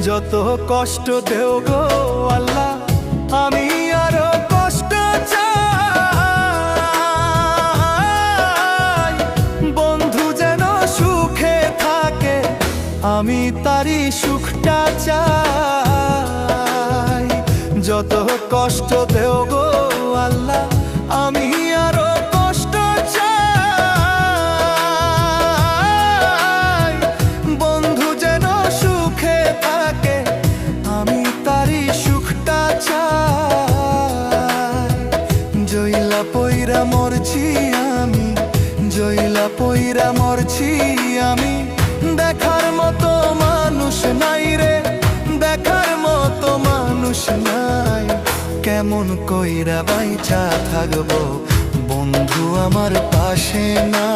যত কষ্ট দেও গো আল্লাহ, আমি আরো কষ্ট চাই। বন্ধু যেন সুখে থাকে, আমি তারই সুখটা চাই। যত কষ্ট দেও গো আল্লাহ, আমি আরো কষ্ট চাই। বন্ধু যেন সুখে থাকে, আমি তারই সুখটা চাই। জইলা পইরা মরছি আমি, জইলা পইরা মরছি আমি। দেখার মতো মানুষ নাই রে, দেখার মতো মানুষ নাই। কেমন কইরা বাইচা থাকবো, বন্ধু আমার পাশে না।